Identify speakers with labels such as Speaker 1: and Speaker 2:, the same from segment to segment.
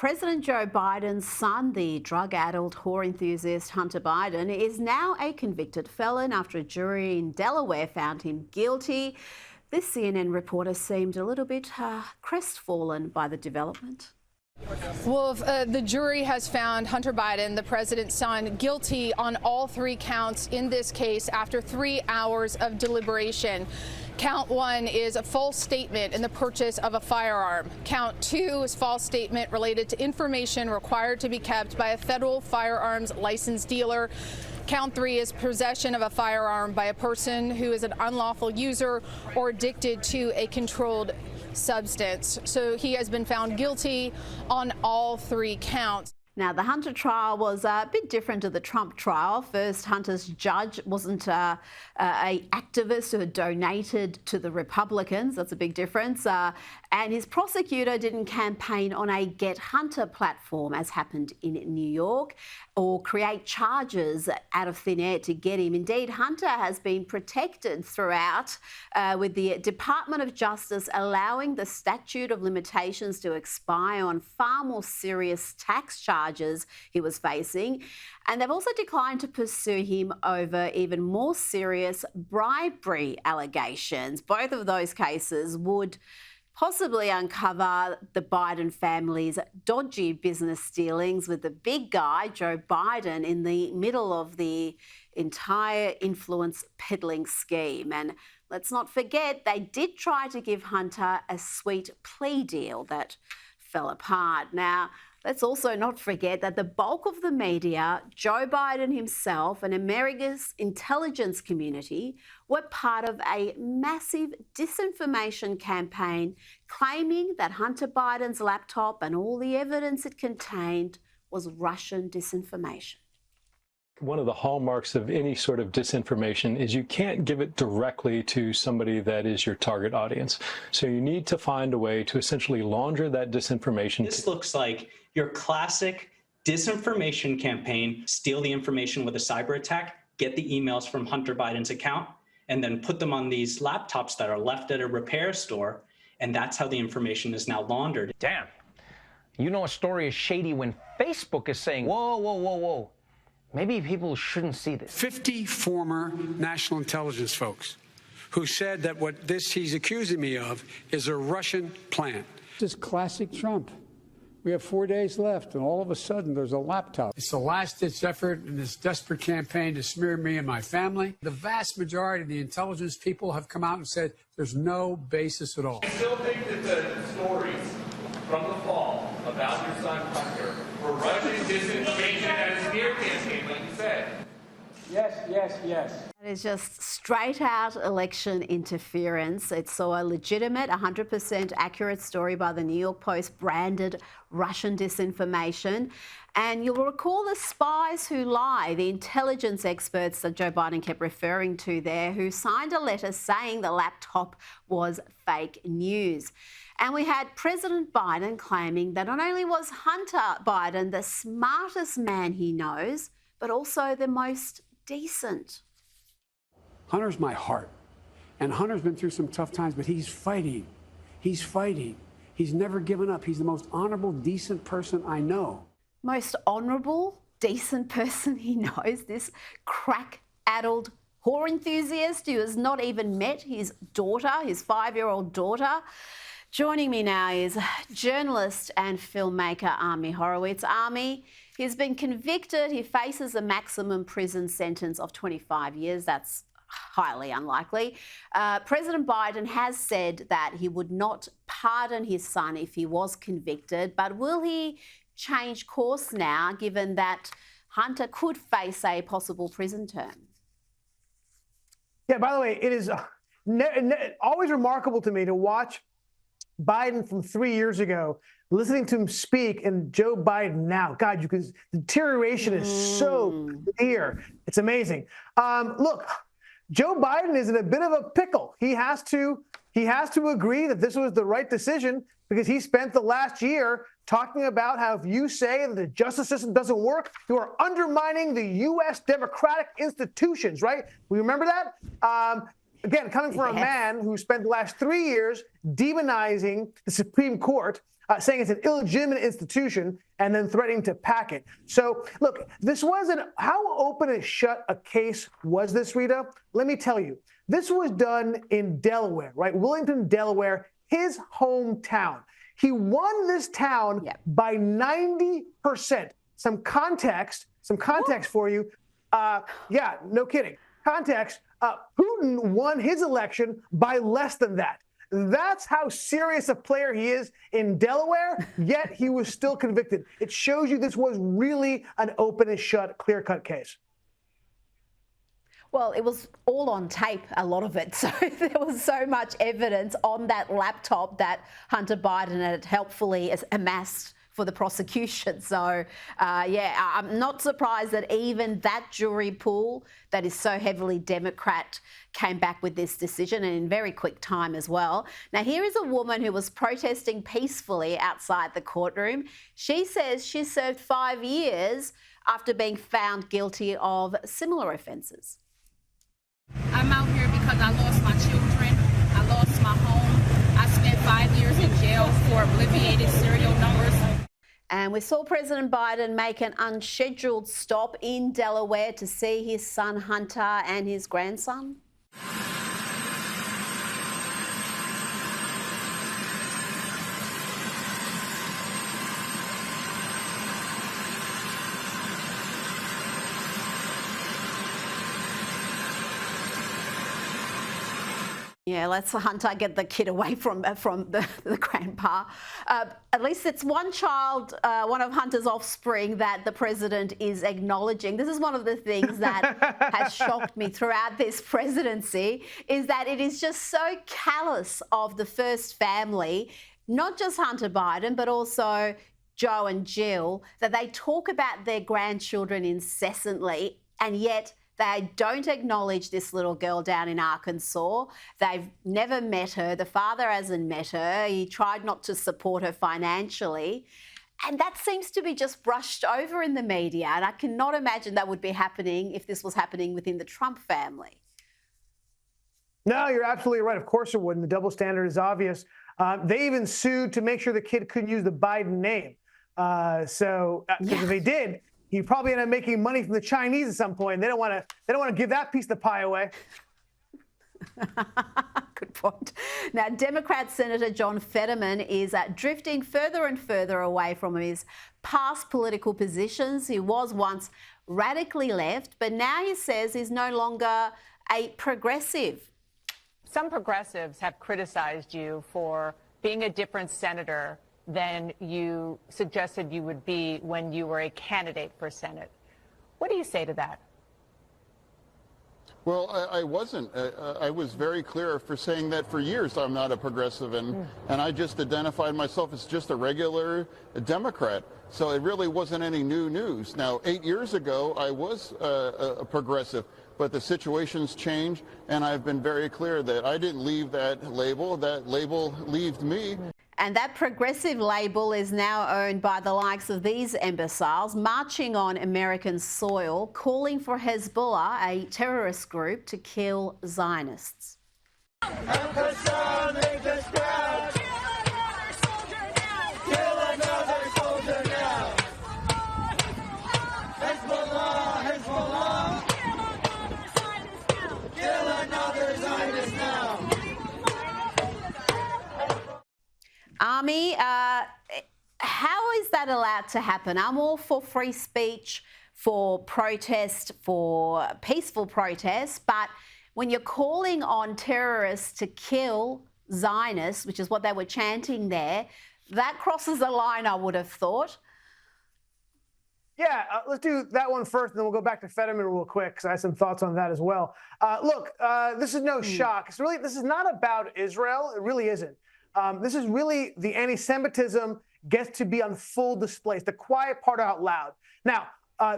Speaker 1: President Joe Biden's son, the drug-addled whore enthusiast Hunter Biden, is now a convicted felon after a jury in Delaware found him guilty. This CNN reporter seemed a little bit crestfallen by the development.
Speaker 2: Well, the jury has found Hunter Biden, the president's son, guilty on all three counts in this case after 3 hours of deliberation. Count 1 is a false statement in the purchase of a firearm. Count 2 is false statement related to information required to be kept by a federal firearms license dealer. Count 3 is possession of a firearm by a person who is an unlawful user or addicted to a controlled substance. So he has been found guilty on all three counts.
Speaker 1: Now, the Hunter trial was a bit different to the Trump trial. First, Hunter's judge wasn't a activist who had donated to the Republicans. That's a big difference. And his prosecutor didn't campaign on a Get Hunter platform, as happened in New York, or create charges out of thin air to get him. Indeed, Hunter has been protected throughout, with the Department of Justice allowing the statute of limitations to expire on far more serious tax charges he was facing. And they've also declined to pursue him over even more serious bribery allegations. Both of those cases would possibly uncover the Biden family's dodgy business dealings with the big guy, Joe Biden, in the middle of the entire influence peddling scheme. And let's not forget, they did try to give Hunter a sweet plea deal that fell apart. Now, let's also not forget that the bulk of the media, Joe Biden himself, and America's intelligence community were part of a massive disinformation campaign claiming that Hunter Biden's laptop and all the evidence it contained was Russian disinformation.
Speaker 3: One of the hallmarks of any sort of disinformation is you can't give it directly to somebody that is your target audience. So you need to find a way to essentially launder that disinformation.
Speaker 4: This looks like your classic disinformation campaign: steal the information with a cyber attack, get the emails from Hunter Biden's account, and then put them on these laptops that are left at a repair store. And that's how the information is now laundered.
Speaker 5: Damn. You know a story is shady when Facebook is saying, whoa, whoa, whoa, whoa. Maybe people shouldn't see this.
Speaker 6: 50 former national intelligence folks who said that what he's accusing me of is a Russian plant.
Speaker 7: This is classic Trump. We have 4 days left, and all of a sudden there's a laptop.
Speaker 6: It's a last-ditch effort in this desperate campaign to smear me and my family. The vast majority of the intelligence people have come out and said there's no basis at all.
Speaker 8: I still think that the stories from the fall about your son Hunter were Russian disinformation and a smear campaign, like you said.
Speaker 7: Yes, yes, yes.
Speaker 1: It is just straight out election interference. It saw a legitimate, 100% accurate story by the New York Post branded Russian disinformation. And you'll recall the spies who lie, the intelligence experts that Joe Biden kept referring to there, who signed a letter saying the laptop was fake news. And we had President Biden claiming that not only was Hunter Biden the smartest man he knows, but also the most decent.
Speaker 6: Hunter's my heart. And Hunter's been through some tough times, but he's fighting. He's fighting. He's never given up. He's the most honorable, decent person I know.
Speaker 1: Most honourable, decent person he knows, this crack-addled whore enthusiast who has not even met his daughter, his 5-year-old daughter. Joining me now is journalist and filmmaker Ami Horowitz. Ami, he's been convicted. He faces a maximum prison sentence of 25 years. That's highly unlikely. President Biden has said that he would not pardon his son if he was convicted, but will he change course now, given that Hunter could face a possible prison term?
Speaker 9: Yeah, by the way, it is always remarkable to me to watch Biden from 3 years ago, listening to him speak, and Joe Biden now. God, the deterioration is so clear. It's amazing. Look, Joe Biden is in a bit of a pickle. He has to agree that this was the right decision, because he spent the last year talking about how if you say that the justice system doesn't work, you are undermining the U.S. democratic institutions, right? We remember that? Again, coming from a man who spent the last 3 years demonizing the Supreme Court, saying it's an illegitimate institution and then threatening to pack it. So, look, this wasn't how open and shut a case was this, Rita? Let me tell you. This was done in Delaware, right? Wilmington, Delaware, his hometown. He won this town by 90%. Some context for you. Yeah, no kidding. Context, Putin won his election by less than that. That's how serious a player he is in Delaware, yet he was still convicted. It shows you this was really an open and shut, clear-cut case.
Speaker 1: Well, it was all on tape, a lot of it. So there was so much evidence on that laptop that Hunter Biden had helpfully amassed for the prosecution. So, yeah, I'm not surprised that even that jury pool that is so heavily Democrat came back with this decision, and in very quick time as well. Now, here is a woman who was protesting peacefully outside the courtroom. She says she served 5 years after being found guilty of similar offences.
Speaker 10: I'm out here because I lost my children. I lost my home. I spent 5 years in jail for obliviated serial numbers.
Speaker 1: And we saw President Biden make an unscheduled stop in Delaware to see his son Hunter and his grandson. Yeah, let's Hunter get the kid away from the grandpa. At least it's one child, one of Hunter's offspring that the president is acknowledging. This is one of the things that has shocked me throughout this presidency, is that it is just so callous of the first family, not just Hunter Biden, but also Joe and Jill, that they talk about their grandchildren incessantly, and yet they don't acknowledge this little girl down in Arkansas. They've never met her. The father hasn't met her. He tried not to support her financially. And that seems to be just brushed over in the media. And I cannot imagine that would be happening if this was happening within the Trump family.
Speaker 9: No, you're absolutely right. Of course it wouldn't. The double standard is obvious. They even sued to make sure the kid couldn't use the Biden name. Because if they did, he probably ended up making money from the Chinese at some point. They don't want to give that piece of the pie away.
Speaker 1: Good point. Now, Democrat Senator John Fetterman is drifting further and further away from his past political positions. He was once radically left, but now he says he's no longer a progressive.
Speaker 11: Some progressives have criticized you for being a different senator than you suggested you would be when you were a candidate for Senate. What do you say to that?
Speaker 12: Well, I wasn't. I was very clear for saying that for years I'm not a progressive, and I just identified myself as just a regular Democrat. So it really wasn't any new news. Now, 8 years ago, I was a progressive, but the situation's changed, and I've been very clear that I didn't leave that label. That label left me.
Speaker 1: And that progressive label is now owned by the likes of these imbeciles marching on American soil, calling for Hezbollah, a terrorist group, to kill Zionists. Army, how is that allowed to happen? I'm all for free speech, for protest, for peaceful protest, but when you're calling on terrorists to kill Zionists, which is what they were chanting there, that crosses a line, I would have thought.
Speaker 9: Yeah, let's do that one first, and then we'll go back to Fetterman real quick, because I have some thoughts on that as well. Look, this is no shock. This is not about Israel. It really isn't. This is really the anti-Semitism gets to be on full display. It's the quiet part out loud. Now,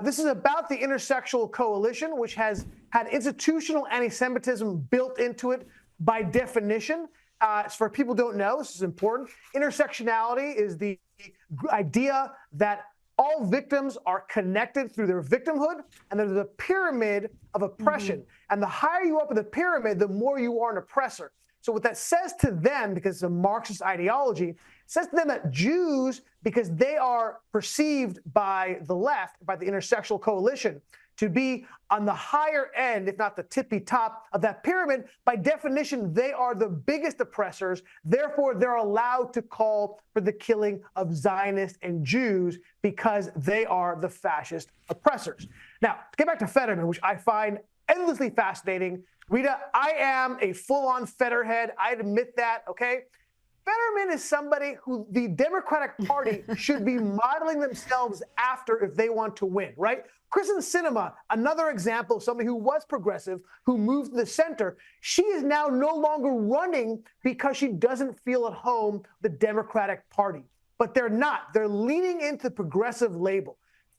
Speaker 9: this is about the Intersexual Coalition, which has had institutional anti-Semitism built into it by definition. For people who don't know, this is important. Intersectionality is the idea that all victims are connected through their victimhood, and there's a pyramid of oppression. And the higher you up in the pyramid, the more you are an oppressor. So what that says to them, because it's a Marxist ideology, says to them that Jews, because they are perceived by the left, by the intersectional coalition, to be on the higher end, if not the tippy top of that pyramid, by definition, they are the biggest oppressors. Therefore, they're allowed to call for the killing of Zionists and Jews because they are the fascist oppressors. Now, to get back to Fetterman, which I find endlessly fascinating. Rita, I am a full-on Fetterhead. I admit that, okay? Fetterman is somebody who the Democratic Party should be modeling themselves after if they want to win, right? Kristen Sinema, another example of somebody who was progressive, who moved to the center. She is now no longer running because she doesn't feel at home the Democratic Party. But they're not. They're leaning into the progressive label.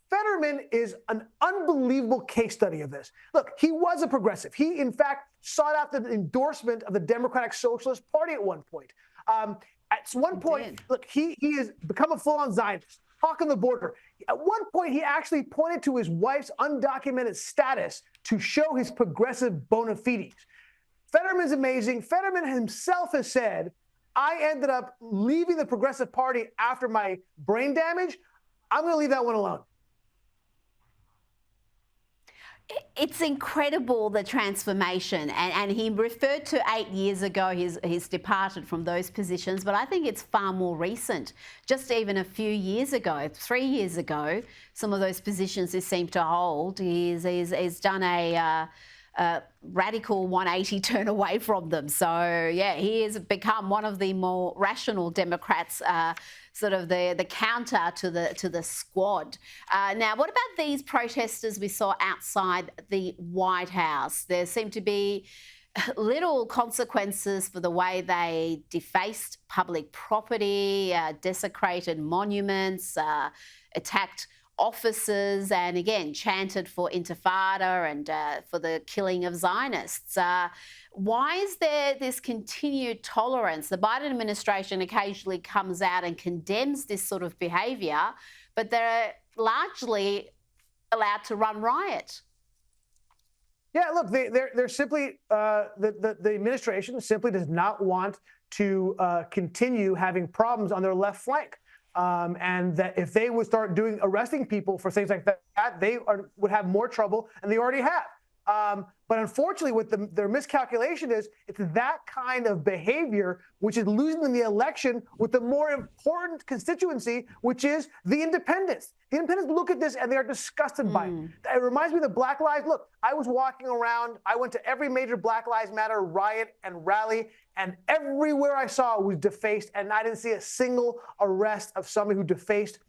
Speaker 9: Fetterman is an unbelievable case study of this. Look, he was a progressive. He, in fact, sought out the endorsement of the Democratic Socialist Party at one point. At one point, look, he has become a full-on Zionist, talking the border. At one point, he actually pointed to his wife's undocumented status to show his progressive bona fides. Fetterman's amazing. Fetterman himself has said, I ended up leaving the Progressive Party after my brain damage. I'm going to leave that one alone.
Speaker 1: It's incredible, the transformation, and he referred to 8 years ago he's departed from those positions, but I think it's far more recent. Just even a few years ago, 3 years ago, some of those positions he seemed to hold, he's done a radical 180 turn away from them. So yeah, he has become one of the more rational Democrats, sort of the counter to the squad. Now, what about these protesters we saw outside the White House? There seemed to be little consequences for the way they defaced public property, desecrated monuments, attacked officers, and again chanted for intifada and for the killing of Zionists. Why is there this continued tolerance? The Biden administration occasionally comes out and condemns this sort of behaviour, but they're largely allowed to run riot.
Speaker 9: Yeah, look, they're simply the administration simply does not want to continue having problems on their left flank. And that if they would start arresting people for things like that, they would have more trouble, and they already have. But unfortunately, what their miscalculation is, it's that kind of behavior which is losing them the election with the more important constituency, which is the independents. The independents look at this and they are disgusted by it. It reminds me of the Black Lives. Look, I was walking around. I went to every major Black Lives Matter riot and rally, and everywhere I saw was defaced, and I didn't see a single arrest of somebody who defaced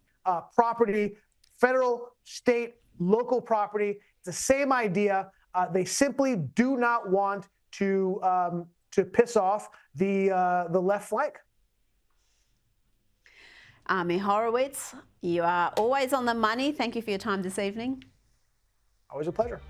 Speaker 9: property, federal, state, local property. It's the same idea. They simply do not want to piss off the left flank.
Speaker 1: Ami Horowitz, you are always on the money. Thank you for your time this evening.
Speaker 9: Always a pleasure.